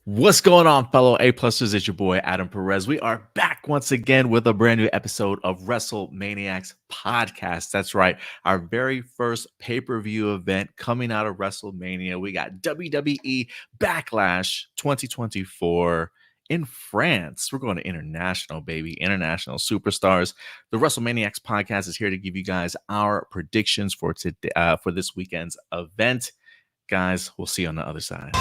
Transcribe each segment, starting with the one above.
What's going on, fellow A-pluses? It's your boy, Adam Perez. We are back once again with a brand new episode of WrestleManiacs podcast. That's right. Our very first pay-per-view event coming out of WrestleMania. We got WWE Backlash 2024 in France. We're going to international, baby. International superstars. The WrestleManiacs podcast is here to give you guys our predictions for today, for this weekend's event. Guys, we'll see you on the other side.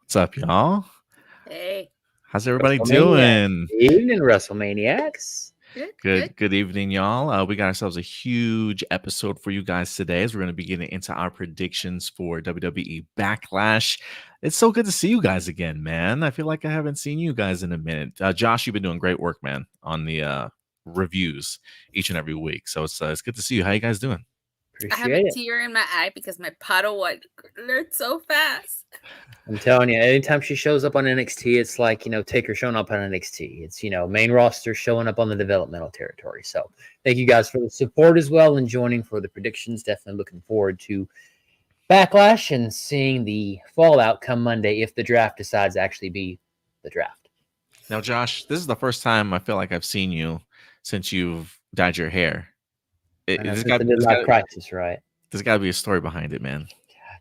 What's up, y'all? Hey. How's everybody doing? Evening, WrestleManiacs. Good evening, y'all. We got ourselves a huge episode for you guys today as we're going to be getting into our predictions for WWE Backlash. It's so good to see you guys again, man. I feel like I haven't seen you guys in a minute. Josh, you've been doing great work, man, on the reviews each and every week. So it's good to see you. How you guys doing? I have a tear in my eye because my Padawan learned so fast. I'm telling you, anytime she shows up on NXT, it's like, Taker showing up on NXT. It's, main roster showing up on the developmental territory. So thank you guys for the support as well and joining for the predictions. Definitely looking forward to Backlash and seeing the fallout come Monday if the draft decides to actually be the draft. Now, Josh, this is the first time I feel like I've seen you since you've dyed your hair. There's got to crisis, right? There's got to be a story behind it, man.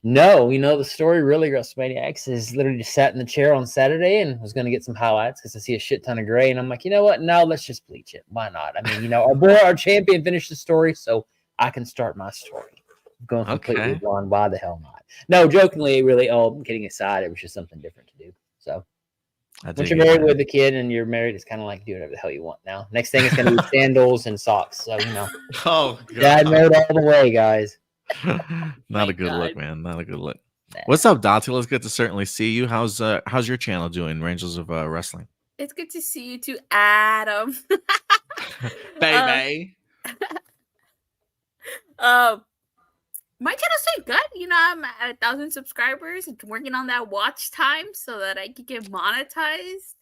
No, the story really, WrestleManiacs is literally just sat in the chair on Saturday and was going to get some highlights because I see a shit ton of gray. And I'm like, you know what? No, let's just bleach it. Why not? I mean, our champion finished the story, so I can start my story. I'm going completely blonde. Why the hell not? No, jokingly, really, kidding aside, it was just something different to do. So once you're married with a kid and you're married, it's kind of like do whatever the hell you want now. Next thing is going to be sandals and socks. So, Oh, God. Dad mode all the way, guys. Not a good look, man. Not a good look. Nah. What's up, Dottie? It's good to certainly see you. How's your channel doing, Rangers of Wrestling? It's good to see you too, Adam. Baby. My channel's doing good. I'm at 1,000 subscribers and working on that watch time so that I can get monetized.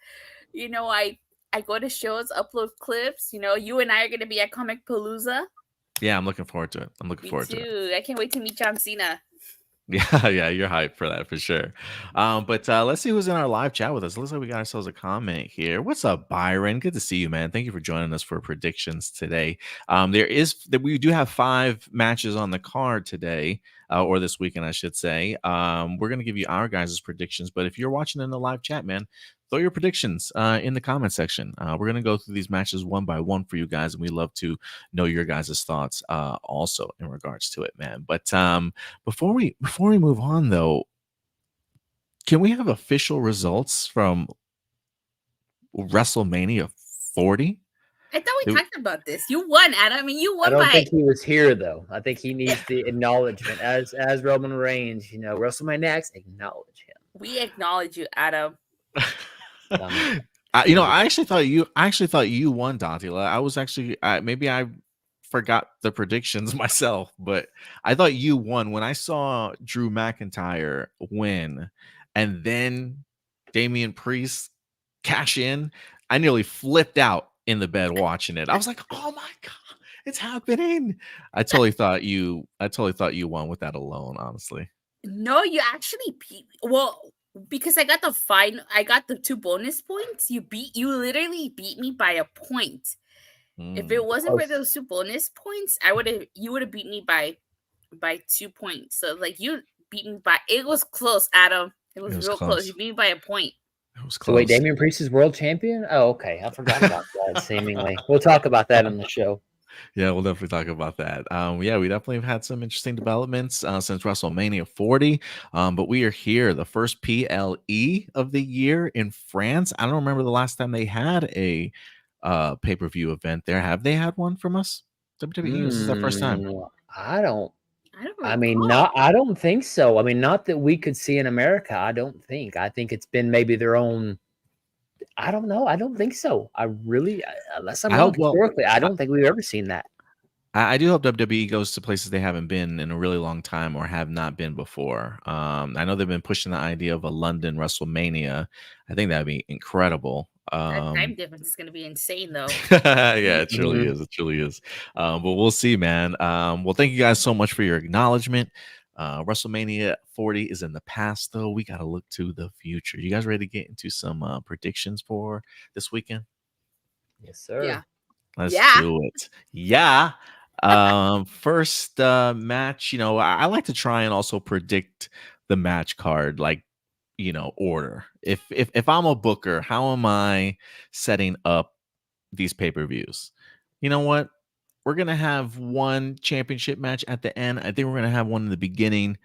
I go to shows, upload clips. You and I are going to be at Comic Palooza. Yeah, I'm looking forward to it. I'm looking forward to it. I can't wait to meet John Cena. Yeah, you're hyped for that for sure. But let's see who's in our live chat with us. Looks like we got ourselves a comment here. What's up, Byron? Good to see you, man. Thank you for joining us for predictions today. We do have 5 matches on the card today, or this weekend, I should say. We're gonna give you our guys' predictions, but if you're watching in the live chat, man, throw your predictions in the comment section. We're gonna go through these matches one by one for you guys, and we love to know your guys' thoughts also in regards to it, man. But before we move on, though, can we have official results from WrestleMania 40? I thought we talked about this. You won, Adam. I mean, you won. I don't think he was here, though. I think he needs the acknowledgement as Roman Reigns. WrestleManiacs, acknowledge him. We acknowledge you, Adam. I actually thought you won, Dante. I was actually maybe I forgot the predictions myself, but I thought you won when I saw Drew McIntyre win and then Damian Priest cash in. I nearly flipped out in the bed watching it. I was like, oh my God, it's happening. I totally thought you won with that alone, honestly. No, you actually beat. Well, because I got the 2 bonus points. You literally beat me by a point. If it wasn't for those 2 bonus points, you would have beat me by 2 points. So you beat me by, it was close, Adam. It was real close. You beat me by a point. It was close. So wait, Damian Priest is world champion? Oh, okay. I forgot about that, seemingly. We'll talk about that on the show. Yeah, we'll definitely talk about that. Yeah, we definitely have had some interesting developments since WrestleMania 40. But we are here, the first PLE of the year in France. I don't remember the last time they had a pay-per-view event there. Have they had one from us? WWE, this is the first time. I don't think so. I mean, not that we could see in America. I don't think. I think it's been maybe their own. I don't know. I don't think so. I really, unless I'm wrong historically, I don't think we've ever seen that. I do hope WWE goes to places they haven't been in a really long time or have not been before. I know they've been pushing the idea of a London WrestleMania. I think that'd be incredible. That time difference is going to be insane, though. Yeah, it truly Mhm. is. It truly is. But we'll see, man. Well, thank you guys so much for your acknowledgement. WrestleMania 40 is in the past, though. We got to look to the future. You guys ready to get into some predictions for this weekend? Yes, sir. Yeah. Let's Yeah. do it. Yeah. First match, I like to try and also predict the match card, like, order. If I'm a booker, how am I setting up these pay-per-views? You know what? We're gonna have one championship match at the end. I think we're gonna have one in the beginning.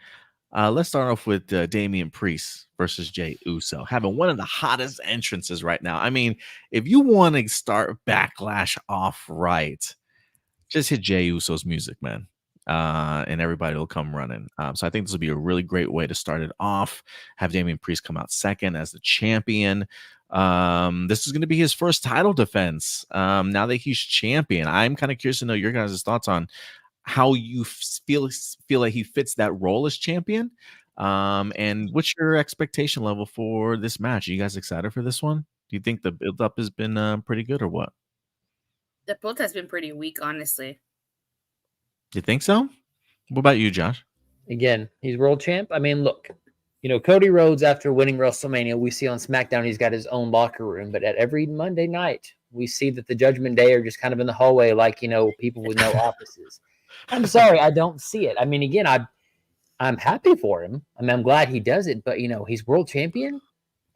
Let's start off with Damian Priest versus Jay Uso, having one of the hottest entrances right now. I mean, if you want to start Backlash off right, just hit Jay Uso's music, man. And everybody will come running. So I think this will be a really great way to start it off. Have Damian Priest come out second as the champion. This is going to be his first title defense. Now that he's champion, I'm kind of curious to know your guys' thoughts on how you feel like he fits that role as champion. And what's your expectation level for this match? Are you guys excited for this one? Do you think the build up has been pretty good or what? The build has been pretty weak, honestly. Do you think so? What about you, Josh? Again, he's world champ. I mean, look, Cody Rhodes, after winning WrestleMania, we see on SmackDown he's got his own locker room. But at every Monday night, we see that the Judgment Day are just kind of in the hallway, like people with no offices. I'm sorry, I don't see it. I mean, again, I'm happy for him. I mean, I'm glad he does it. But he's world champion,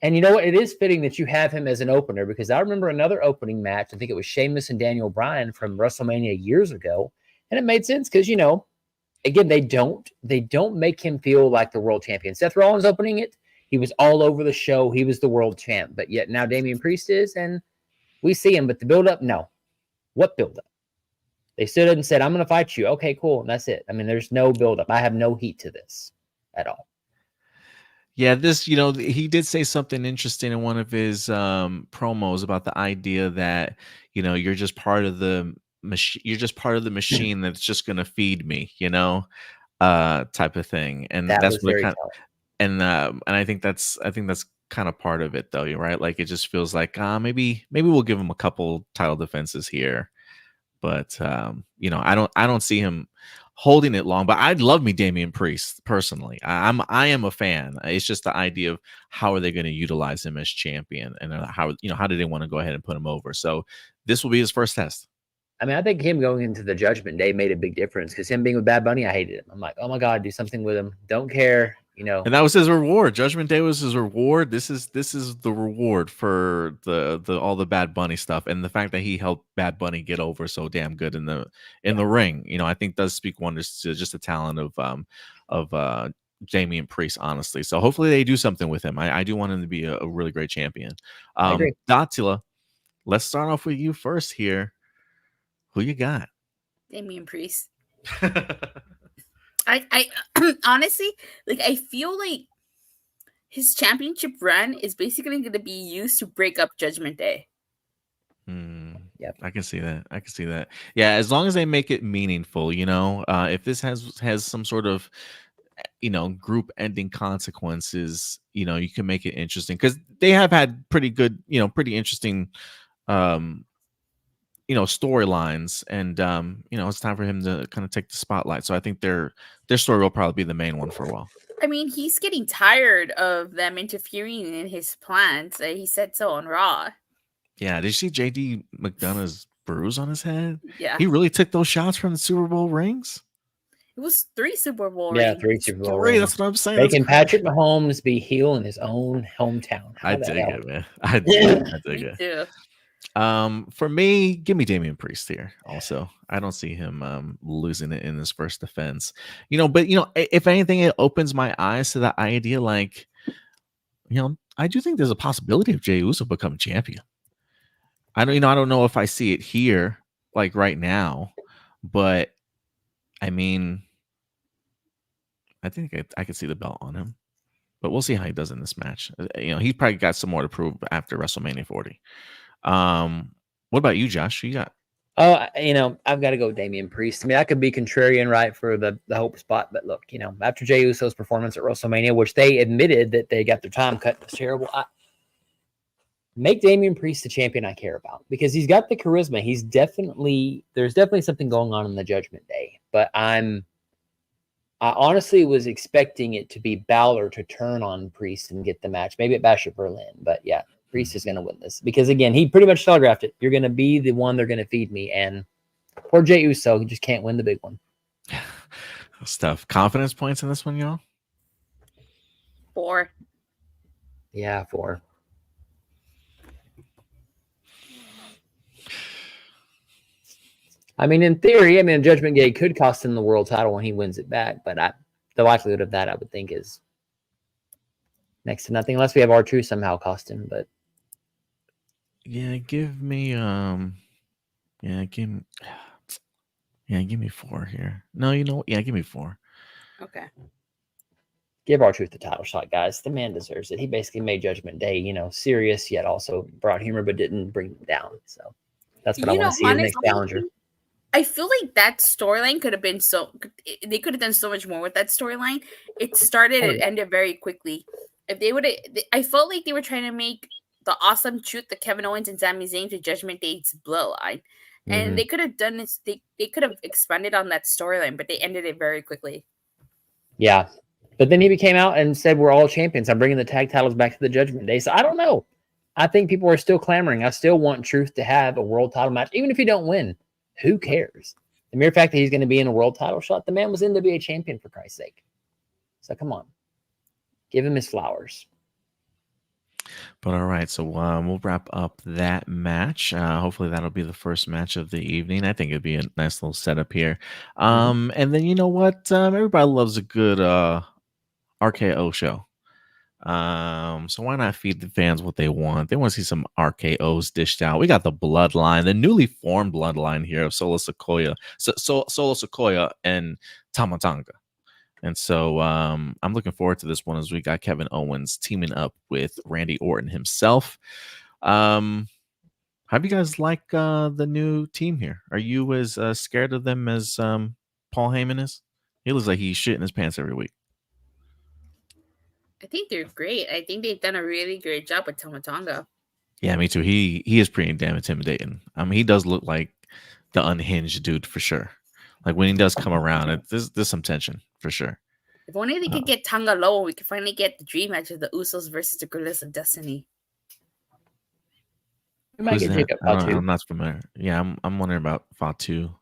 and you know what? It is fitting that you have him as an opener, because I remember another opening match. I think it was Sheamus and Daniel Bryan from WrestleMania years ago, and it made sense because again, they don't make him feel like the world champion. Seth Rollins opening it, he was all over the show. He was the world champ, but yet now Damian Priest is, and we see him. But the build up, no. What build up? They stood up and said, "I'm going to fight you." Okay, cool, and that's it. I mean, there's no build up. I have no heat to this at all. Yeah, he did say something interesting in one of his promos about the idea that you're just part of the machine. You're just part of the machine that's just going to feed me, type of thing. And That that's was what it very kind telling. and I think that's kind of part of it, though. You're right. Like, it just feels like maybe we'll give him a couple title defenses here. But I don't see him holding it long. But I'd love me Damian Priest personally. I am a fan. It's just the idea of how are they going to utilize him as champion, and how do they want to go ahead and put him over. So this will be his first test. I mean, I think him going into the Judgment Day made a big difference, because him being with Bad Bunny, I hated him. I'm like, oh my God, do something with him. Don't care. And that was his reward. Judgment Day was his reward. This is the reward for the all the Bad Bunny stuff, and the fact that he helped Bad Bunny get over so damn good in the ring. I think does speak wonders to just the talent of Damian Priest, honestly. So hopefully they do something with him. I do want him to be a really great champion. I agree. Datila, let's start off with you first here. Who you got? Damian Priest. I honestly, like, I feel like his championship run is basically going to be used to break up Judgment Day. Yep. I can see that. Yeah, as long as they make it meaningful, if this has some sort of group ending consequences, you can make it interesting, because they have had pretty good, pretty interesting storylines, and it's time for him to kind of take the spotlight. So I think their story will probably be the main one for a while. I mean, he's getting tired of them interfering in his plans. He said so on Raw. Yeah, did you see JD McDonough's bruise on his head? Yeah, he really took those shots from the Super Bowl rings. It was 3 Super Bowl rings. 3 Super Bowl rings. rings. That's what I'm saying. Making Patrick Mahomes be heel in his own hometown. I dig it, man. I dig it. Too. For me, give me Damian Priest here. Also, I don't see him losing it in his first defense. But if anything, it opens my eyes to the idea. Like, I do think there's a possibility of Jey Uso becoming champion. I don't know if I see it here, like right now, but I mean, I think I could see the belt on him. But we'll see how he does in this match. He's probably got some more to prove after WrestleMania 40. What about you, Josh? Who you got? Oh, I've got to go with Damian Priest. I mean, I could be contrarian, right, for the hope spot, but look, after Jey Uso's performance at WrestleMania, which they admitted that they got their time cut, was terrible. Make Damian Priest the champion I care about because he's got the charisma. There's definitely something going on in the Judgment Day, but I honestly was expecting it to be Balor to turn on Priest and get the match, maybe at Bash at Berlin, but yeah. Priest is going to win this because, again, he pretty much telegraphed it. You're going to be the one they're going to feed me. And poor Jey Uso, he just can't win the big one. Stuff. Confidence points in this one, y'all? 4. Yeah, 4. I mean, in theory, Judgment Day could cost him the world title when he wins it back, but the likelihood of that, I would think, is next to nothing, unless we have R2 somehow cost him, but yeah, give me give me 4 here. No, give me 4. Okay. Give R-Truth the title shot, guys. The man deserves it. He basically made Judgment Day, serious, yet also brought humor, but didn't bring them down. So that's what I want to see in the next challenger. I feel like that storyline could have been they could have done so much more with that storyline. It started and ended very quickly. If they would have, I felt like they were trying to make the awesome truth that Kevin Owens and Sami Zayn to Judgment Day's bloodline. And they could have done this, they could have expanded on that storyline, but they ended it very quickly. Yeah. But then he came out and said, we're all champions. I'm bringing the tag titles back to the Judgment Day. So I don't know. I think people are still clamoring. I still want Truth to have a world title match. Even if he don't win, who cares? The mere fact that he's going to be in a world title shot, the man was NWA champion, for Christ's sake. So come on. Give him his flowers. But all right, so we'll wrap up that match. Hopefully that'll be the first match of the evening. I think it'd be a nice little setup here. And then you know what? Everybody loves a good RKO show. So why not feed the fans what they want? They want to see some RKOs dished out. We got the bloodline, the newly formed bloodline here of Solo Sikoa, Solo Sikoa and Tama Tonga. And so I'm looking forward to this one as we got Kevin Owens teaming up with Randy Orton himself. How do you guys like the new team here? Are you as scared of them as Paul Heyman is? He looks like he's shitting his pants every week. I think they're great. I think they've done a really great job with Tama Tonga. Yeah, me too. He is pretty damn intimidating. I mean, he does look like the unhinged dude for sure. Like when he does come around, there's some tension for sure. If only they could get Tonga low, we could finally get the dream match of the Usos versus the Gorillas of Destiny. Who's that? I'm not familiar. Yeah, I'm wondering about Fatu.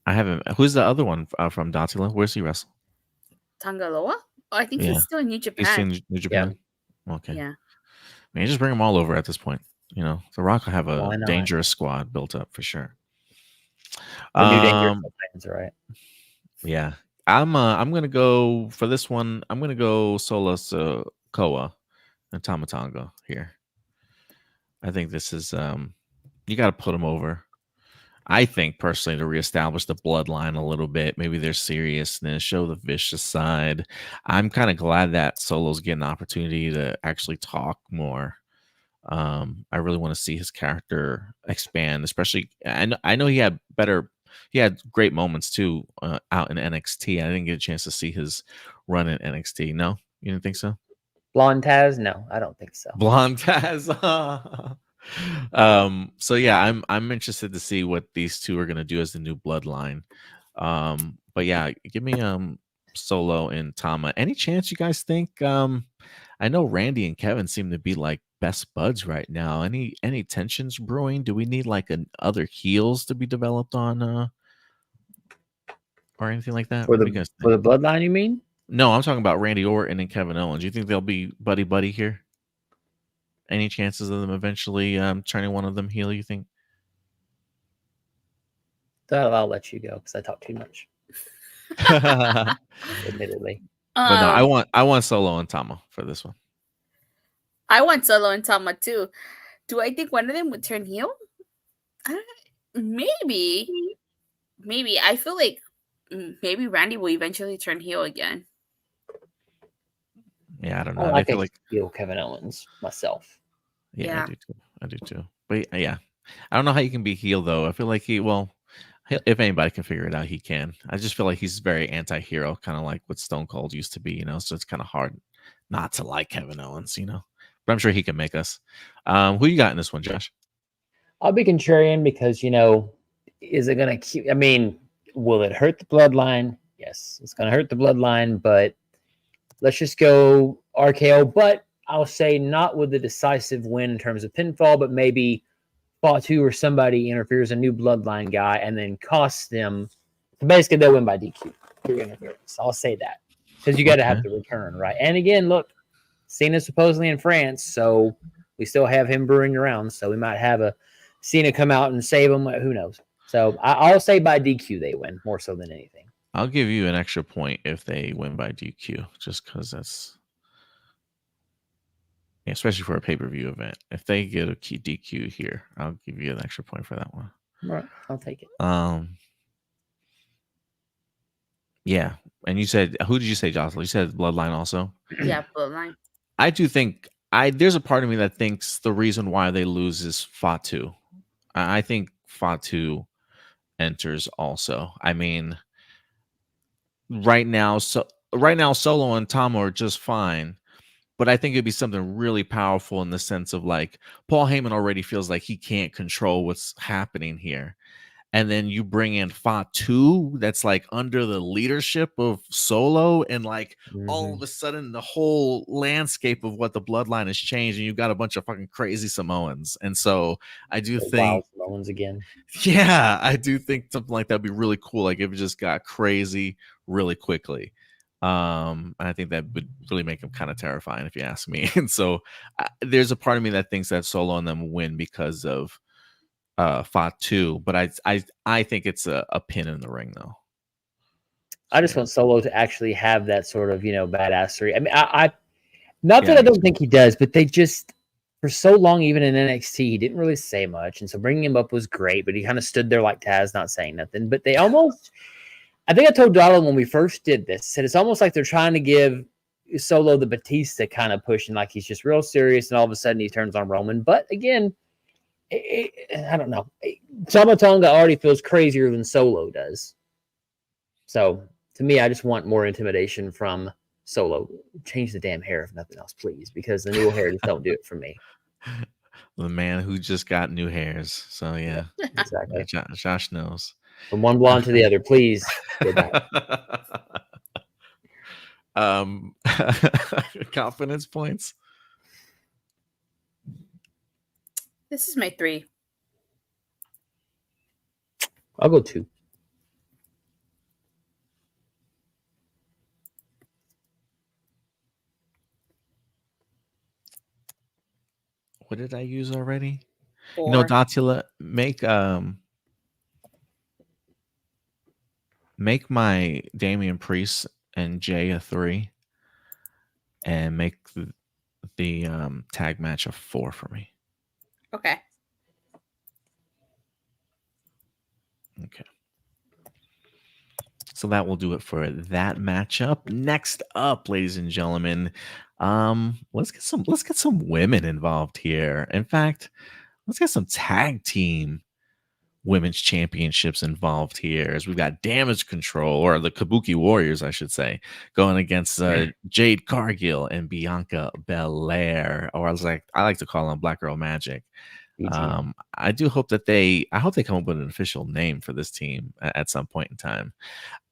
I haven't. Who's the other one from Datsila? Where's he wrestle? Tonga Loa? Oh, I think he's still in New Japan. He's still in New Japan? Yeah. Okay. Yeah. I mean, just bring them all over at this point. The Rock will have a dangerous squad built up for sure. The new dangerous Titans, right? Yeah. I'm gonna go for this one. I'm gonna go Solo Sikoa and Tama Tonga here. I think this is you got to put them over. I think personally to reestablish the bloodline a little bit, maybe their seriousness, show the vicious side. I'm kind of glad that Solo's getting an opportunity to actually talk more. I really want to see his character expand, especially. I know he had great moments too out in NXT. I didn't get a chance to see his run in NXT. No, you didn't think so? Blonde Taz? No, I don't think so. Blonde Taz. So yeah, I'm interested to see what these two are gonna do as the new bloodline. But yeah, give me Solo and Tama. Any chance you guys think I know Randy and Kevin seem to be like best buds right now. Any tensions brewing? Do we need like other heels to be developed on or anything like that? For the bloodline, you mean? No, I'm talking about Randy Orton and Kevin Owens. You think they'll be buddy here? Any chances of them eventually turning one of them heel, you think? I'll let you go because I talk too much. Admittedly. But no, I want Solo and Tama for this one. I want Solo and Tama too. Do I think one of them would turn heel? Maybe. I feel like maybe Randy will eventually turn heel again. Yeah, I don't know. I feel like heel Kevin Owens myself. Yeah, I do too. But yeah, I don't know how you can be heel though. I feel like if anybody can figure it out, he can. I just feel like he's very anti-hero, kind of like what Stone Cold used to be, so it's kind of hard not to like Kevin Owens, But I'm sure he can make us. Who you got in this one, Josh? I'll be contrarian because, is it going to keep, will it hurt the bloodline? Yes, it's going to hurt the bloodline, but let's just go RKO. But I'll say not with the decisive win in terms of pinfall, but maybe Fatu or somebody interferes, a new bloodline guy, and then costs them. Basically, they'll win by DQ through interference. I'll say that because you got to have the return, right? And again, look, Cena's supposedly in France, so we still have him brewing around. So we might have a Cena come out and save him. Who knows? So I'll say by DQ they win more so than anything. I'll give you an extra point if they win by DQ, just because that's, especially for a pay-per-view event. If they get a key DQ here, I'll give you an extra point for that one. All right, I'll take it. Yeah, and you said, who did you say, Jocelyn? You said Bloodline also? Yeah, Bloodline. I do think there's a part of me that thinks the reason why they lose is Fatu. I think Fatu enters also. I mean, right now Solo and Tama are just fine, but I think it'd be something really powerful in the sense of like Paul Heyman already feels like he can't control what's happening here. And then you bring in Fatu that's like under the leadership of Solo, and like all of a sudden the whole landscape of what the bloodline has changed, and you've got a bunch of fucking crazy Samoans. And so I do think Samoans again. Yeah, I do think something like that would be really cool. Like if it just got crazy really quickly. And I think that would really make him kind of terrifying if you ask me. And so there's a part of me that thinks that Solo and them win because of Fatu, but I think it's a pin in the ring though. I just want Solo to actually have that sort of badassery. I mean, I not that I don't think he does, but they just for so long, even in NXT, he didn't really say much, and so bringing him up was great. But he kind of stood there like Taz, not saying nothing. But they almost, I think I told Donald when we first did this, said it's almost like they're trying to give Solo the Batista kind of pushing, like he's just real serious, and all of a sudden he turns on Roman. But again, I don't know. Tama Tonga already feels crazier than Solo does. So to me, I just want more intimidation from Solo. Change the damn hair if nothing else, please, because the new hair just don't do it for me. The man who just got new hairs. So yeah, exactly. Josh knows. From one blonde to the other, please. Confidence points. This is my 3. I'll go 2. What did I use already? 4. Datula, make my Damian Priest and Jay a 3, and make the tag match a 4 for me. Okay. So that will do it for that matchup. Next up, ladies and gentlemen, let's get some women involved here. In fact, let's get some tag team women's championships involved here, as we've got Damage Control, or the Kabuki Warriors, I should say, going against Jade Cargill and Bianca Belair, or I like to call them Black Girl Magic. I do hope that they come up with an official name for this team at some point in time.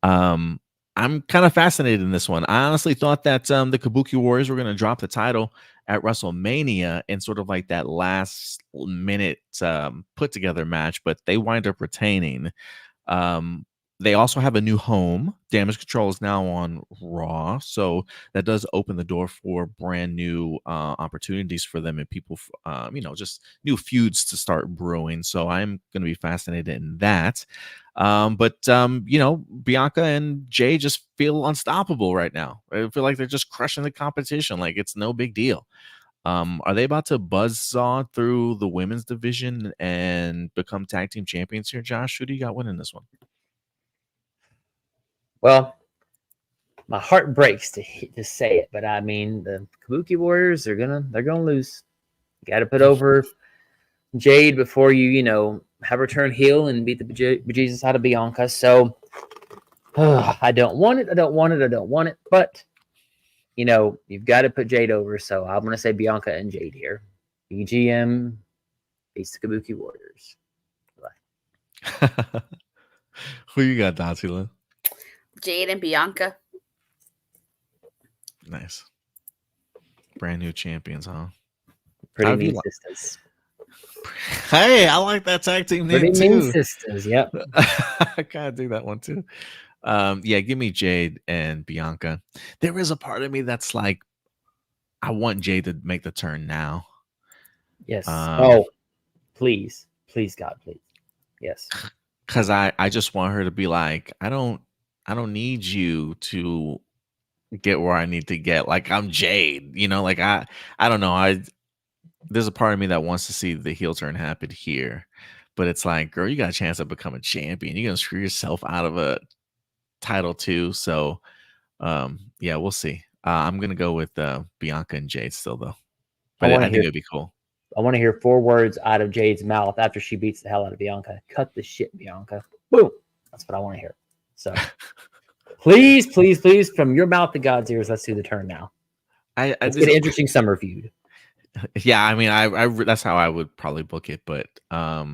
I'm kind of fascinated in this one. I honestly thought that the Kabuki Warriors were going to drop the title at WrestleMania in sort of like that last minute put together match, but they wind up retaining. They also have a new home. Damage Control is now on Raw, so that does open the door for brand new opportunities for them and people, just new feuds to start brewing. So I'm going to be fascinated in that. But Bianca and Jay just feel unstoppable right now. I feel like they're just crushing the competition. Like it's no big deal. Are they about to buzzsaw through the women's division and become tag team champions here, Josh? Who do you got winning this one? Well, my heart breaks to say it, but I mean the Kabuki Warriors they're gonna lose. You got to put over Jade before you have her turn heel and beat the bejesus out of Bianca. So I don't want it. I don't want it. I don't want it. But you've got to put Jade over. So I'm gonna say Bianca and Jade here. BGM beats the Kabuki Warriors. Who you got, Datsila? Jade and Bianca. Nice. Brand new champions, huh? Pretty mean sisters. Hey, I like that tag team name Pretty too. mean sisters, yep. I kind of do that one too. Yeah, give me Jade and Bianca. There is a part of me that's like, I want Jade to make the turn now. Yes. Please, God, please. Yes. Because I just want her to be like, I don't need you to get where I need to get. Like, I'm Jade, like I don't know. There's a part of me that wants to see the heel turn happen here, but it's like, girl, you got a chance to become a champion. You're gonna screw yourself out of a title too. So yeah, we'll see. I'm gonna go with Bianca and Jade still though, but I think it'd be cool. I want to hear 4 words out of Jade's mouth after she beats the hell out of Bianca. Cut the shit, Bianca. Boom. That's what I want to hear. So please, from your mouth to God's ears, let's do the turn now. Let's get an interesting summer feud. Yeah, I mean, I that's how I would probably book it, but I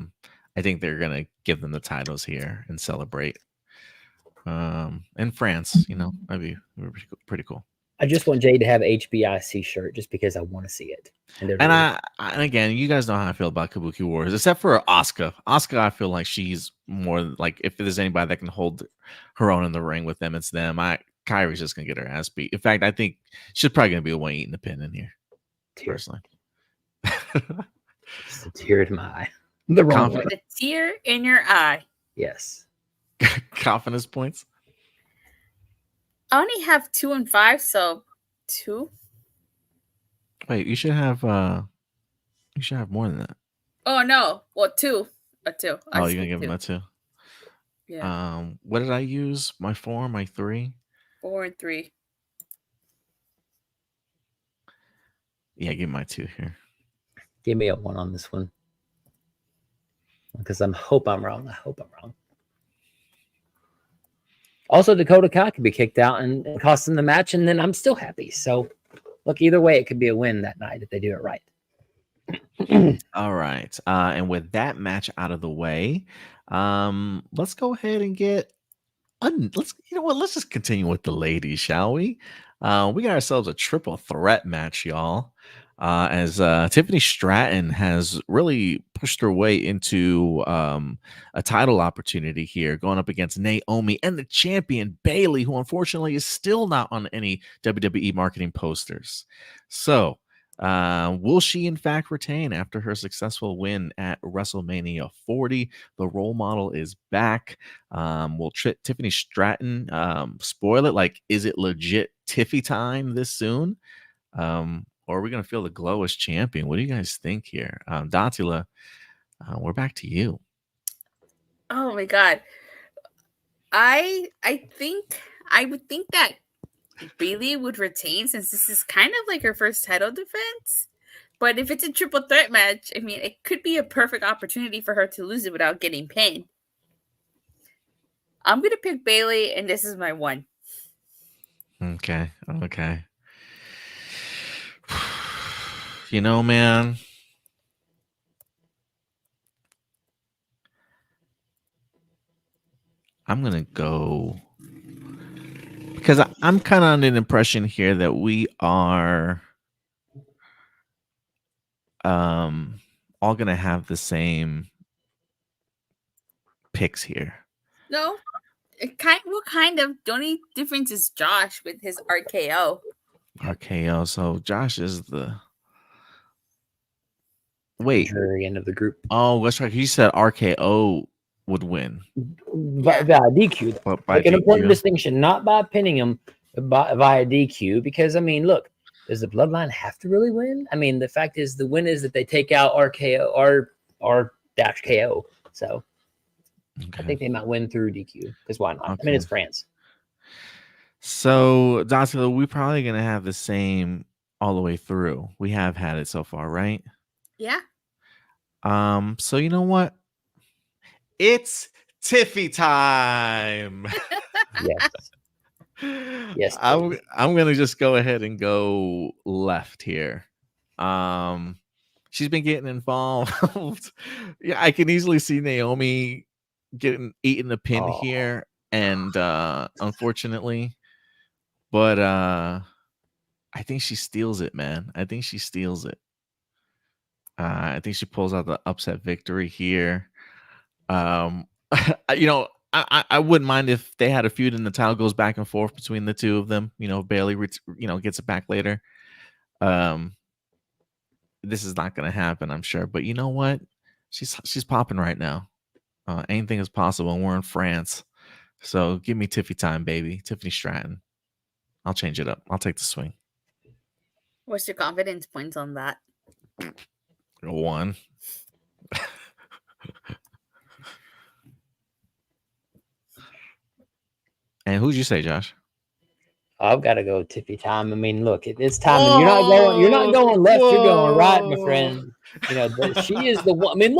think they're gonna give them the titles here and celebrate. In France, that'd be pretty cool. I just want Jade to have HBIC shirt just because I want to see it. And again, you guys know how I feel about Kabuki Warriors, except for Asuka. Asuka, I feel like she's more like, if there's anybody that can hold her own in the ring with them, it's them. Kairi's just gonna get her ass beat. In fact, I think she's probably gonna be the one eating the pin in here. Personally. It's a tear in my eye. The wrong one. The tear in your eye. Yes. Confidence points. I only have 2 and 5, so 2. Wait, you should have more than that. Oh no. Well, 2. A 2. You're gonna give him a 2. Yeah. What did I use? My 4, my 3? 4 and 3. Yeah, give my 2 here. Give me a 1 on this one. Because I hope I'm wrong. Also, Dakota Kai could be kicked out and cost them the match, and then I'm still happy. So, look, either way, it could be a win that night if they do it right. All right. And with that match out of the way, let's go ahead and let's just continue with the ladies, shall we? We got ourselves a triple threat match, y'all. As Tiffany Stratton has really pushed her way into a title opportunity here, going up against Naomi and the champion Bayley, who unfortunately is still not on any WWE marketing posters. So, will she in fact retain after her successful win at WrestleMania 40? The role model is back. Will Tiffany Stratton spoil it? Like, is it legit Tiffy time this soon? Or are we going to feel the glow as champion? What do you guys think here? Datila, we're back to you. Oh my God. I would think that Bayley would retain, since this is kind of like her first title defense. But if it's a triple threat match, I mean, it could be a perfect opportunity for her to lose it without getting pinned. I'm going to pick Bayley, and this is my 1. Okay. Man, I'm going to go because I'm kind of under the impression here that we are all going to have the same picks here. No. What kind of? The only difference is Josh with his RKO. RKO. So Josh is the... Wait. Very end of the group. Oh, that's right. He said RKO would win. Via DQ. Like an important distinction, not by pinning him, but via DQ. Because, I mean, look, does the Bloodline have to really win? I mean, the fact is, the win is that they take out RKO, R-KO. So, I think they might win through DQ. Because why not? I mean, it's France. So, Dr. we're probably going to have the same all the way through. We have had it so far, right? Yeah. So you know what? It's Tiffy time. Yes. Yes, I'm please. I'm gonna just go ahead and go left here. Um, she's been getting involved. Yeah, I can easily see Naomi getting eating the pin Oh, here, and unfortunately, but I think she steals it, man. I think she steals it. I think she pulls out the upset victory here. Um, you know, I wouldn't mind if they had a feud and the title goes back and forth between the two of them. You know, Bailey, gets it back later. Um, this is not going to happen, I'm sure. But you know what? She's popping right now. Anything is possible, and we're in France. So give me Tiffy time, baby. Tiffany Stratton. I'll change it up. I'll take the swing. What's your confidence points on that? 1. And who'd you say, Josh? I've got to go Tiffy time. I mean, look, it's time, and you're not going left. You're going right, my friend. She is the one. I mean,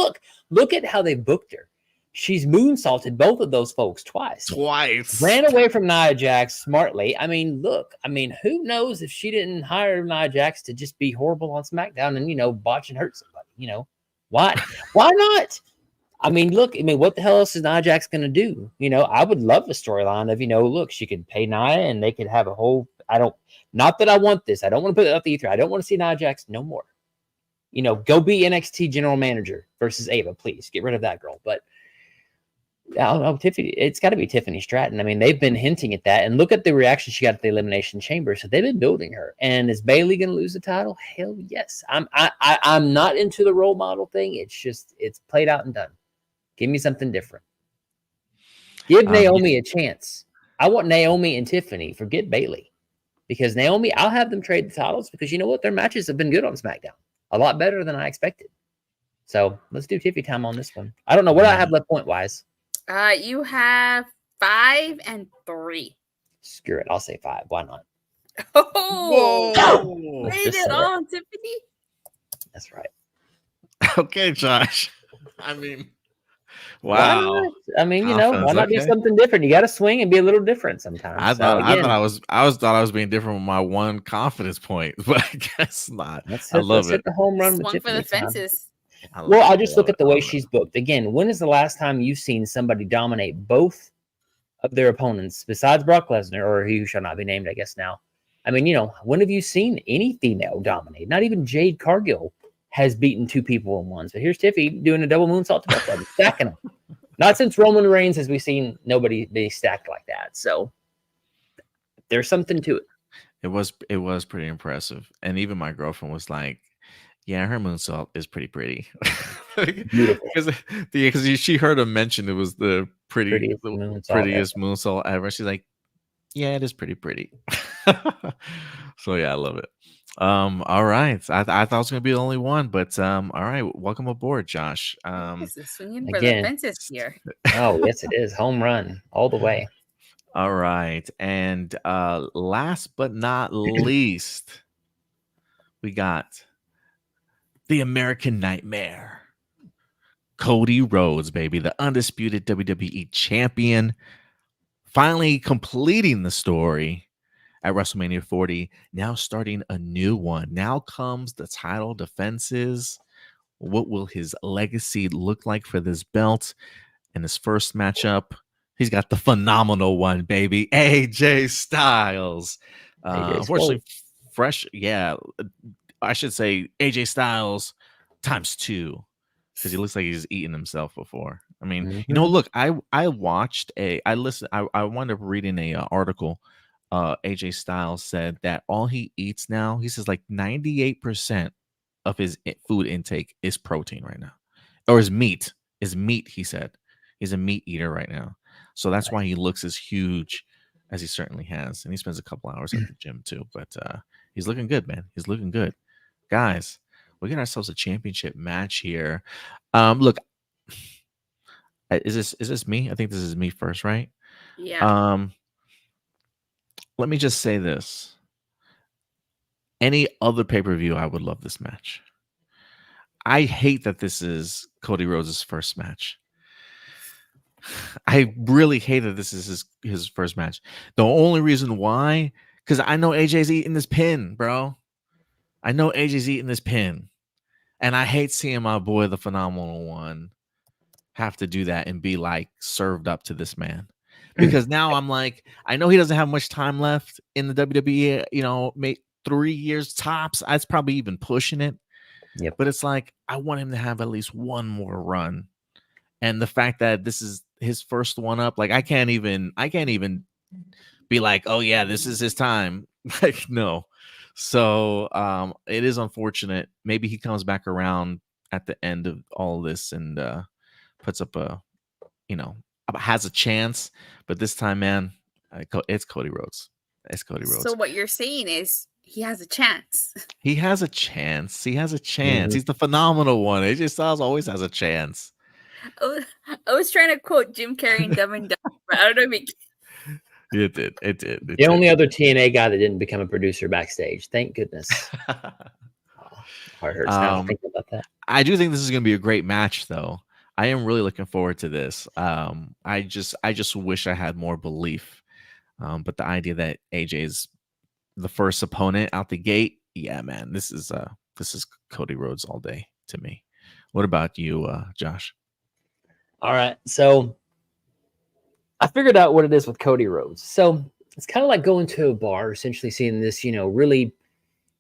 look at how they booked her. She's moonsaulted both of those folks twice. Ran away from Nia Jax smartly. I mean, who knows if she didn't hire Nia Jax to just be horrible on SmackDown and botch and hurt somebody? Why not? I mean, what the hell else is Nia Jax going to do? I would love a storyline of, look, she could pay Nia and they could have a whole, not that I want this. I don't want to put it out the ether. I don't want to see Nia Jax no more. Go be NXT general manager versus Ava, please. Get rid of that girl. But I don't know, Tiffany, it's got to be Tiffany Stratton. I mean, they've been hinting at that. And look at the reaction she got at the Elimination Chamber. So they've been building her. And is Bailey going to lose the title? Hell yes. I'm not into the role model thing. It's played out and done. Give me something different. Give Naomi a chance. I want Naomi and Tiffany. Forget Bailey. Because Naomi, I'll have them trade the titles because you know what? Their matches have been good on SmackDown. A lot better than I expected. So let's do Tiffy time on this one. I don't know what I have left point-wise. You have 5 and 3. Screw it. I'll say 5. Why not? Oh, made it on, Tiffany. That's right. Okay, Josh. I mean, wow. I mean, why not do something different? You got to swing and be a little different sometimes. I thought I was being different with my one confidence point, but I guess not. I love it. Hit the home run Swung for the fences. I just look at the way she's booked. Again, when is the last time you've seen somebody dominate both of their opponents besides Brock Lesnar, or he who shall not be named, I guess now? I mean, when have you seen any female dominate? Not even Jade Cargill has beaten 2 people in one. So here's Tiffy doing a double moonsault to both of them, stacking them. Not since Roman Reigns has we seen nobody be stacked like that. So there's something to it. It was pretty impressive. And even my girlfriend was like, yeah, her moonsault is pretty. Beautiful. Because she heard him mention it was the prettiest moonsault ever. She's like, yeah, it is pretty. So yeah, I love it. All right. I thought I was gonna be the only one, but all right, welcome aboard, Josh. This is swinging for the fences here. Oh, yes, it is. Home run all the way. All right. And last but not least, we got the American Nightmare. Cody Rhodes, baby, the undisputed WWE champion, finally completing the story at WrestleMania 40, now starting a new one. Now comes the title defenses. What will his legacy look like for this belt? In his first matchup, he's got the phenomenal one, baby, AJ Styles. Unfortunately, fresh, yeah, I should say AJ Styles times 2, because he looks like he's eaten himself before. I mean, look, I wound up reading a article. AJ Styles said that all he eats now, he says like 98% of his food intake is protein right now, or is meat. He said he's a meat eater right now, so that's why he looks as huge as he certainly has, and he spends a couple hours at the gym too. But he's looking good, man. He's looking good, guys. We got ourselves a championship match here. Look, is this me? I think this is me first, right? Yeah. Let me just say this. Any other pay-per-view, I would love this match. I hate that this is Cody Rhodes' first match. I really hate that this is his first match. The only reason why, because I know AJ's eating this pin, bro. I know AJ's eating this pin. And I hate seeing my boy, the Phenomenal One, have to do that and be like served up to this man. Because now I'm like, I know he doesn't have much time left in the WWE, you know, 3 years tops. That's probably even pushing it. Yep. But it's like, I want him to have at least one more run. And the fact that this is his first one up, like I can't even be like, oh yeah, this is his time. Like, no. So it is unfortunate. Maybe he comes back around at the end of all this and puts up a, you know, has a chance. But this time, man, it's Cody Rhodes. It's Cody Rhodes. So what you're saying is he has a chance. He has a chance. He has a chance. Mm-hmm. He's the Phenomenal One. AJ Styles always has a chance. I was trying to quote Jim Carrey and Dumb and Dumber, but I don't know if it did. It did. The only other TNA guy that didn't become a producer backstage. Thank goodness. Heart hurts now to think about that. I do think this is going to be a great match, though. I am really looking forward to this. I just wish I had more belief. But the idea that AJ's the first opponent out the gate, yeah, man, this is Cody Rhodes all day to me. What about you, Josh? All right, so I figured out what it is with Cody Rhodes. So it's kind of like going to a bar, essentially seeing this, you know, really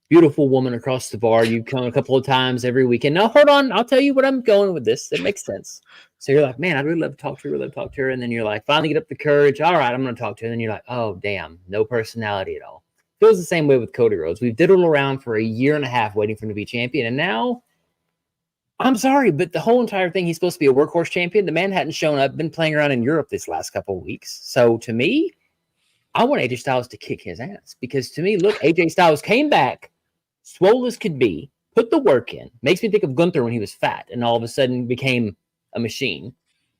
beautiful woman across the bar. You come a couple of times every weekend. Now, hold on, I'll tell you what I'm going with this. It makes sense. So you're like, man, I'd really love to talk to her, really love to talk to her. And then you're like, finally get up the courage. All right, I'm going to talk to her. And then you're like, oh, damn, no personality at all. Feels the same way with Cody Rhodes. We've diddled around for a year and a half waiting for him to be champion. And now, I'm sorry, but the whole entire thing, he's supposed to be a workhorse champion. The man hadn't shown up, been playing around in Europe this last couple of weeks. So to me, I want AJ Styles to kick his ass. Because to me, look, AJ Styles came back, swole as could be, put the work in. Makes me think of Gunther when he was fat and all of a sudden became a machine.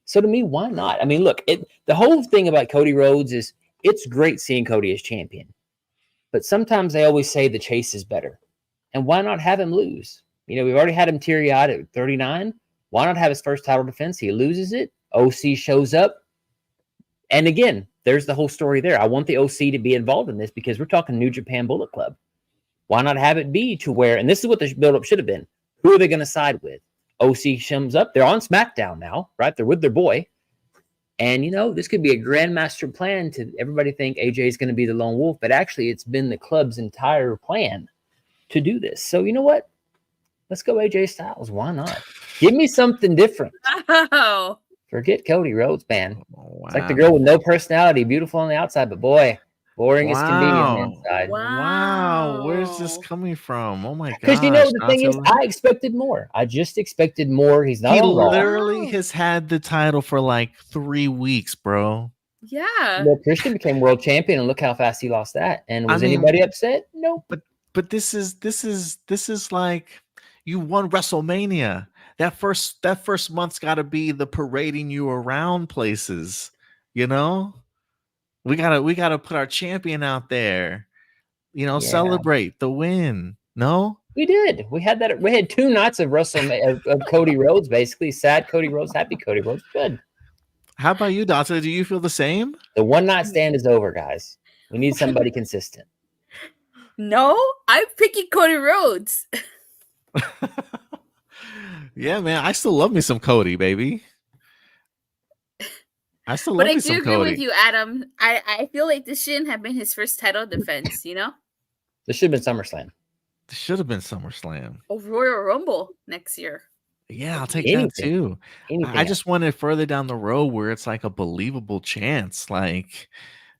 So to me, why not? I mean, look, the whole thing about Cody Rhodes is it's great seeing Cody as champion. But sometimes they always say the chase is better. And why not have him lose? You know, we've already had him teary-eyed at 39. Why not have his first title defense? He loses it. OC shows up. And again, there's the whole story there. I want the OC to be involved in this because we're talking New Japan Bullet Club. Why not have it be to where, and this is what the build-up should have been, who are they going to side with? OC comes up. They're on SmackDown now, right? They're with their boy. And, you know, this could be a grandmaster plan to everybody think AJ is going to be the lone wolf, but actually it's been the club's entire plan to do this. So, you know what? Let's go AJ Styles. Why not? Give me something different. Wow. Forget Cody Rhodes, man. Wow. It's like the girl with no personality, beautiful on the outside, but boy, boring as can be on the inside. Wow. Where's this coming from? Oh, my God. Because, you know, the thing is, I expected more. I just expected more. He's not on Raw. He literally has had the title for like 3 weeks, bro. Yeah. Well, Christian became world champion, and look how fast he lost that. And was anybody upset? Nope. But this is like you won WrestleMania. That first month's got to be the parading you around places, you know? We gotta put our champion out there, you know, celebrate the win. No, we did. We had that. We had 2 nights of WrestleMania of Cody Rhodes, basically. Sad Cody Rhodes, happy Cody Rhodes. Good. How about you, Dante? Do you feel the same? The one night stand is over, guys. We need somebody consistent. No, I'm picking Cody Rhodes. Yeah, man. I still love me some Cody, baby. I still love me some Cody. But I do agree with you, Adam. I feel like this shouldn't have been his first title defense, you know? This should have been SummerSlam. This should have been SummerSlam. Or Royal Rumble next year. Yeah, I'll take that too. I just want it further down the road where it's like a believable chance. Like,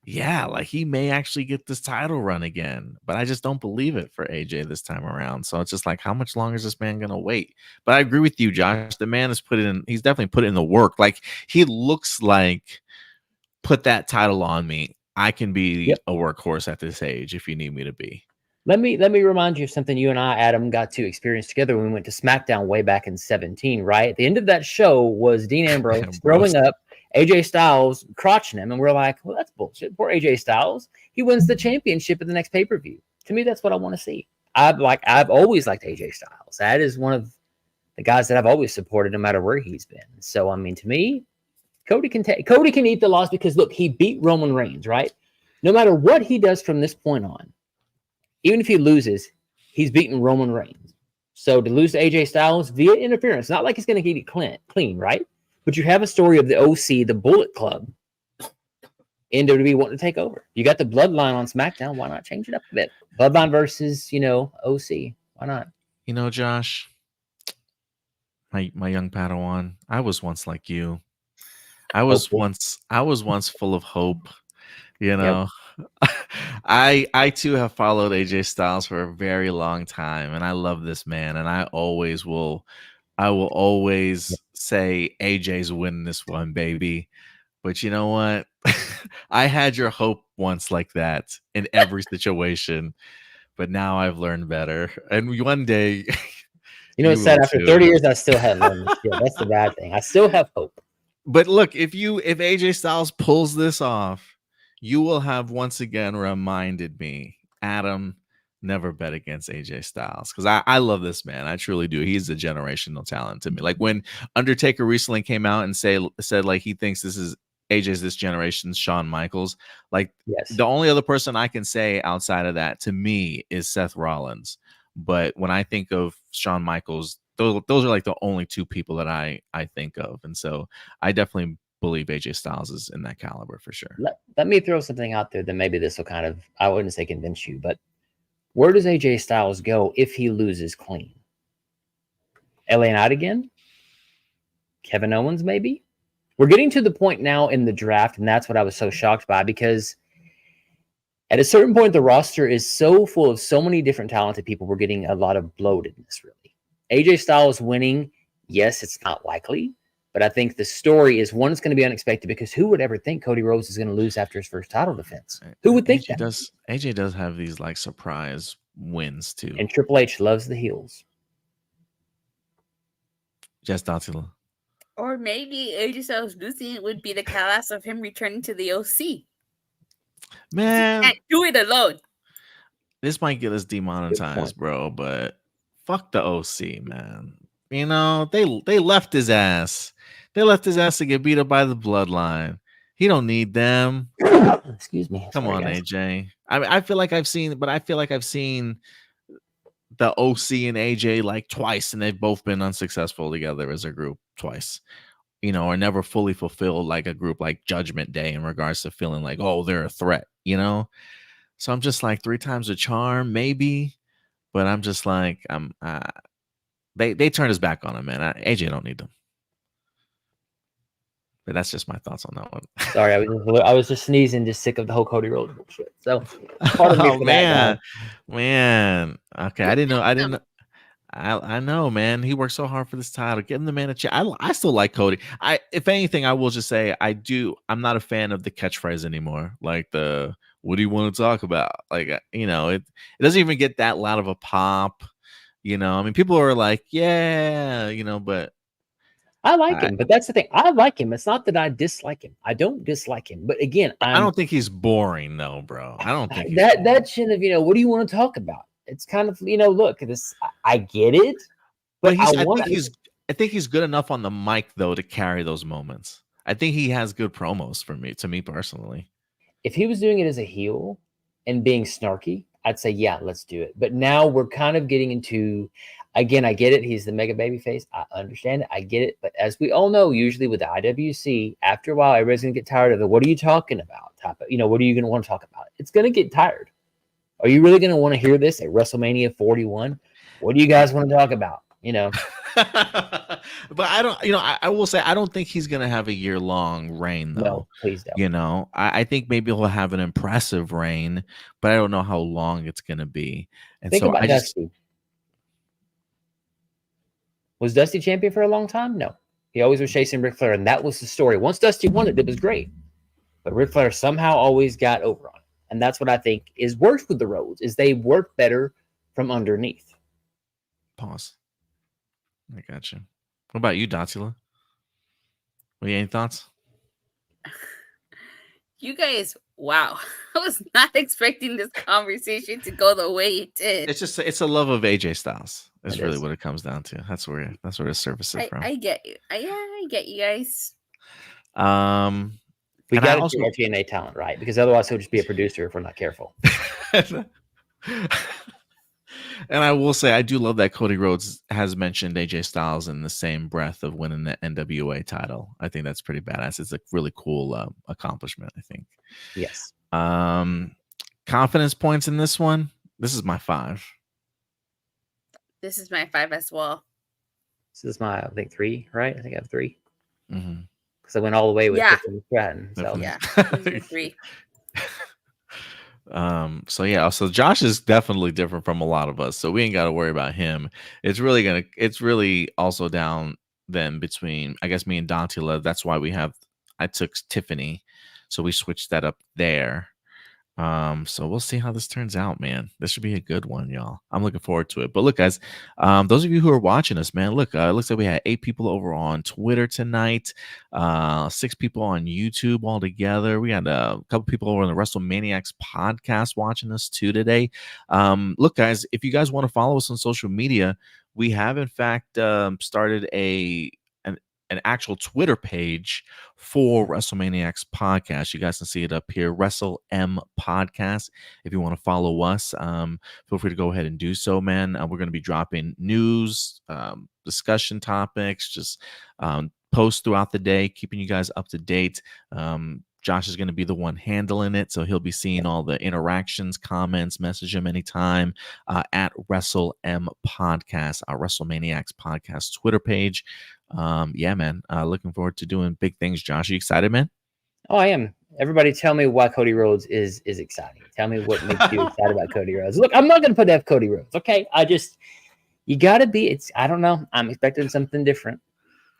yeah, like he may actually get this title run again, but I just don't believe it for AJ this time around. So it's just like, how much longer is this man gonna wait? But I agree with you, Josh. The man has he's definitely put in the work. Like he looks like, put that title on me. I can be a workhorse at this age if you need me to be. Let me remind you of something you and I, Adam, got to experience together when we went to SmackDown way back in 2017, right? At the end of that show was Dean Ambrose throwing up AJ Styles, crotching him, and we're like, well, that's bullshit. Poor AJ Styles. He wins the championship at the next pay-per-view. To me, that's what I want to see. I've always liked AJ Styles. That is one of the guys that I've always supported, no matter where he's been. So I mean, to me, Cody can eat the loss because look, he beat Roman Reigns, right? No matter what he does from this point on, even if he loses, he's beaten Roman Reigns. So to lose to AJ Styles via interference, not like he's going to get it clean, right? But you have a story of the OC, the Bullet Club, in WWE wanting to take over. You got the Bloodline on SmackDown. Why not change it up a bit? Bloodline versus, OC. Why not? Josh, my young Padawan, I was once like you. I was once full of hope. Yep. I too have followed AJ Styles for a very long time, and I love this man, and I will always say AJ's winning this one, baby. But you know what? I had your hope once like that in every situation, but now I've learned better. And one day, You know what's sad? After 30 years, I still haven't learned this shit. That's the bad thing. I still have hope. But look, if AJ Styles pulls this off, you will have once again reminded me, Adam, never bet against AJ Styles, because I love this man. I truly do. He's a generational talent to me. Like when Undertaker recently came out and said like he thinks AJ's this generation's Shawn Michaels. Like the only other person I can say outside of that to me is Seth Rollins. But when I think of Shawn Michaels, those are like the only two people that I think of. And so I definitely believe AJ Styles is in that caliber for sure. Let me throw something out there that maybe this will kind of, I wouldn't say convince you, but where does AJ Styles go if he loses clean? LA Knight again? Kevin Owens maybe? We're getting to the point now in the draft, and that's what I was so shocked by, because at a certain point, the roster is so full of so many different talented people. We're getting a lot of bloatedness, really. AJ Styles winning, yes, it's not likely, but I think the story is one, it's going to be unexpected, because who would ever think Cody Rhodes is going to lose after his first title defense? Who would think that? AJ does have these like surprise wins too. And Triple H loves the heels. Just Datsila. Or maybe AJ Styles losing would be the catalyst of him returning to the OC. Man, he can't do it alone. This might get us demonetized, bro, but fuck the OC, man. You know, they left his ass. They left his ass to get beat up by the Bloodline. He don't need them. Excuse me. Come on, guys. AJ. I feel like I've seen the OC and AJ like twice, and they've both been unsuccessful together as a group twice. You know, or never fully fulfilled like a group like Judgment Day in regards to feeling like, oh, they're a threat, you know? So I'm just like 3 times a charm, maybe. But I'm just like, they turned his back on him, man. AJ don't need them. But that's just my thoughts on that one. Sorry, I was just sneezing, just sick of the whole Cody Rhodes bullshit. So part of me for man. Okay, I didn't know. I know, man. He worked so hard for this title. Give him the man a chance. I still like Cody. If anything, I will just say I'm not a fan of the catchphrase anymore. Like the what do you want to talk about? Like, you know, it doesn't even get that loud of a pop. You know, I mean, people are like, yeah, you know, but I like him. But that's the thing. I like him. It's not that I dislike him. I don't dislike him. But again, I don't think he's boring, though, bro. I don't think that shit of, you know, what do you want to talk about? It's kind of, you know, look, this, I get it, but I think he's good enough on the mic though to carry those moments. I think he has good promos to me personally. If he was doing it as a heel and being snarky, I'd say, yeah, let's do it. But now we're kind of getting into, again, I get it. He's the mega baby face. I understand it. I get it. But as we all know, usually with the IWC, after a while, everybody's going to get tired of the, what are you talking about? You know, what are you going to want to talk about? It's going to get tired. Are you really going to want to hear this at WrestleMania 41? What do you guys want to talk about? You know, but I don't, you know, I will say, I don't think he's going to have a year-long reign though. No, please don't. You know, I think maybe he'll have an impressive reign, but I don't know how long it's going to be. And think so about Dusty. Was Dusty champion for a long time? No, he always was chasing Ric Flair. And that was the story. Once Dusty won it, it was great. But Ric Flair somehow always got over on it. And that's what I think is worse with the Rhodes, is they work better from underneath. Pause. I got you. What about you, Datsila? Any thoughts? You guys Wow. I was not expecting this conversation to go the way it did. It's a love of AJ Styles. That's It really is. what it comes down to. That's where it surfaces from. I get you. I get you guys. We And I got to do also our TNA talent right, because otherwise he'll just be a producer if we're not careful. And I will say I do love that Cody Rhodes has mentioned AJ Styles in the same breath of winning the NWA title. I think that's pretty badass. It's a really cool accomplishment, I think. Yes. Confidence points in this one. This is my 5. This is my 5 as well. This is my, I think, 3, right? I think I have 3. Mm-hmm. Because I went all the way with Yeah. Tiffany Stratton. So Yeah. These are 3. So Josh is definitely different from a lot of us, so we ain't got to worry about him. It's really also down then between, I guess, me and Dantila. That's why I took Tiffany, so we switched that up there. So we'll see how this turns out, man. This should be a good one, y'all. I'm looking forward to it. But look, guys, those of you who are watching us, man, look, it looks like we had 8 people over on Twitter tonight, 6 people on YouTube altogether. We had a couple people over on the WrestleManiacs podcast watching us too today. Look, guys, if you guys want to follow us on social media, we have in fact started an actual Twitter page for WrestleManiacs podcast. You guys can see it up here, WrestleM podcast. If you want to follow us, feel free to go ahead and do so, man. We're going to be dropping news, discussion topics, just posts throughout the day, keeping you guys up to date. Josh is going to be the one handling it, so he'll be seeing all the interactions, comments. Message him anytime at WrestleM Podcast, our WrestleManiacs podcast Twitter page. Yeah, man. Looking forward to doing big things. Josh, you excited, man? Oh, I am. Everybody tell me why Cody Rhodes is exciting. Tell me what makes you excited about Cody Rhodes. Look, I'm not going to put that Cody Rhodes, okay? You got to be, I don't know. I'm expecting something different.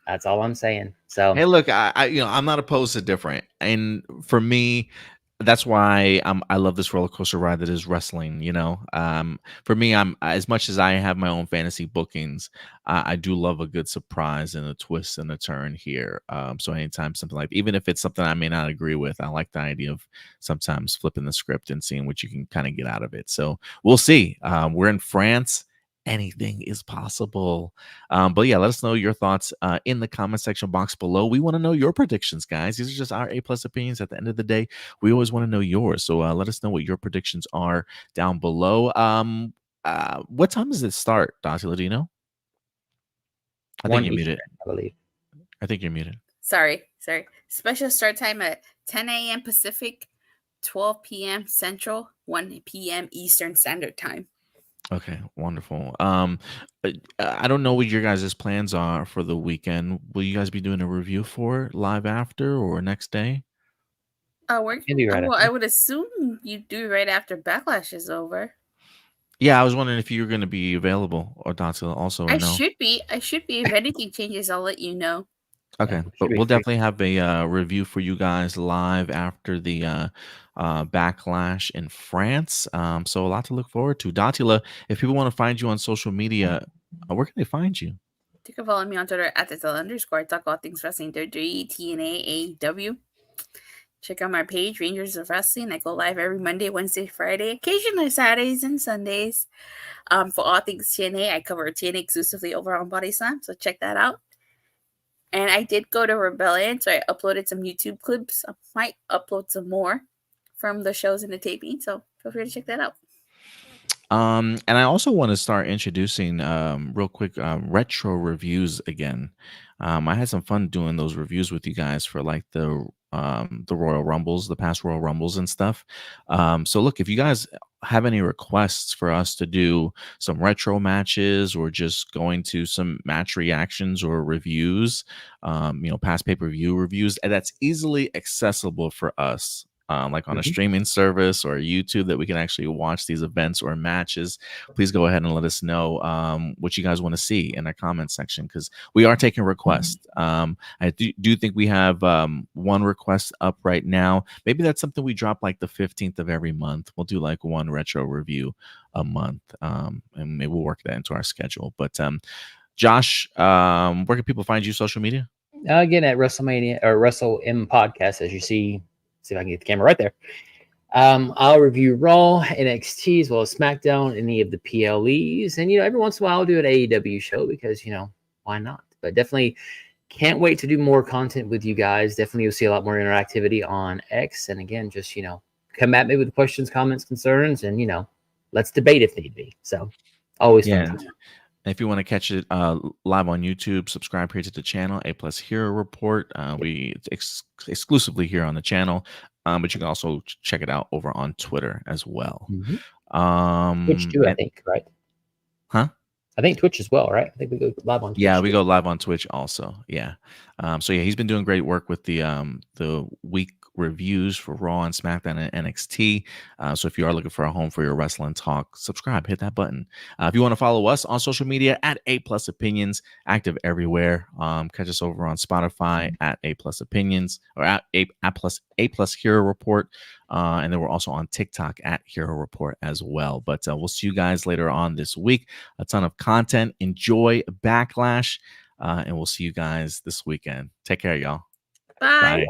That's all I'm saying. So, hey, look, I'm not opposed to different. And for me, that's why I love this roller coaster ride that is wrestling. For me, I'm as much as I have my own fantasy bookings, I do love a good surprise and a twist and a turn here. So anytime something like, even if it's something I may not agree with, I like the idea of sometimes flipping the script and seeing what you can kind of get out of it. So we'll see. We're in France. Anything is possible. But yeah, let us know your thoughts in the comment section box below. We want to know your predictions, guys. These are just our A+ opinions. At the end of the day, we always want to know yours. So let us know what your predictions are down below. What time does it start, Dantila? Do you know? I think you're muted. I believe. I think you're muted. Sorry. Special start time at 10 a.m. Pacific, 12 p.m. Central, 1 p.m. Eastern Standard Time. Okay, wonderful. I don't know what your guys' plans are for the weekend. Will you guys be doing a review for it live after or next day? I would assume you do right after Backlash is over. Yeah, I was wondering if you were going to be available or Dantila also. I should be. If anything changes, I'll let you know. Okay, Yeah, but we'll definitely have a review for you guys live after the Backlash in France. So a lot to look forward to. Dantila, if people want to find you on social media, where can they find you? You can follow me on Twitter at @TheTell_. Talk all things wrestling, WWE, TNA, AEW. Check out my page, Rangers of Wrestling. I go live every Monday, Wednesday, Friday, occasionally Saturdays and Sundays. For all things TNA, I cover TNA exclusively over on Body Slam, so check that out. And I did go to Rebellion, so I uploaded some YouTube clips. I might upload some more from the shows and the taping, so feel free to check that out. And I also want to start introducing real quick retro reviews again. I had some fun doing those reviews with you guys for like the Royal Rumbles, the past Royal Rumbles and stuff. So look, if you guys have any requests for us to do some retro matches or just going to some match reactions or reviews, past pay-per-view reviews, and that's easily accessible for us. Like on a streaming service or YouTube that we can actually watch these events or matches, please go ahead and let us know what you guys want to see in our comment section, because we are taking requests. I do think we have one request up right now. Maybe that's something we drop like the 15th of every month. We'll do like one retro review a month, and maybe we'll work that into our schedule. But Josh, where can people find you social media? Again, at WrestleMania or WrestleM podcast, as you see. See if I can get the camera right there. I'll review Raw, NXT, as well as SmackDown, any of the PLEs, and every once in a while I'll do an AEW show because why not? But definitely can't wait to do more content with you guys. Definitely you'll see a lot more interactivity on X, and again, just come at me with questions, comments, concerns, and let's debate if need be. So always fun time. If you want to catch it live on YouTube, subscribe here to the channel, A Plus Hero Report. We exclusively here on the channel, but you can also check it out over on Twitter as well. Twitch too, I think, right? Huh? I think Twitch as well, right? I think we go live on Twitch. Yeah, we go live on Twitch also. Yeah. So yeah, he's been doing great work with the week reviews for Raw and SmackDown and NXT. So if you are looking for a home for your wrestling talk, subscribe, hit that button. If you want to follow us on social media at A Plus Opinions, active everywhere. Catch us over on Spotify at A Plus Opinions or at A Plus Hero Report. And then we're also on TikTok at Hero Report as well. But we'll see you guys later on this week. A ton of content. Enjoy Backlash. And we'll see you guys this weekend. Take care, y'all. Bye. Bye.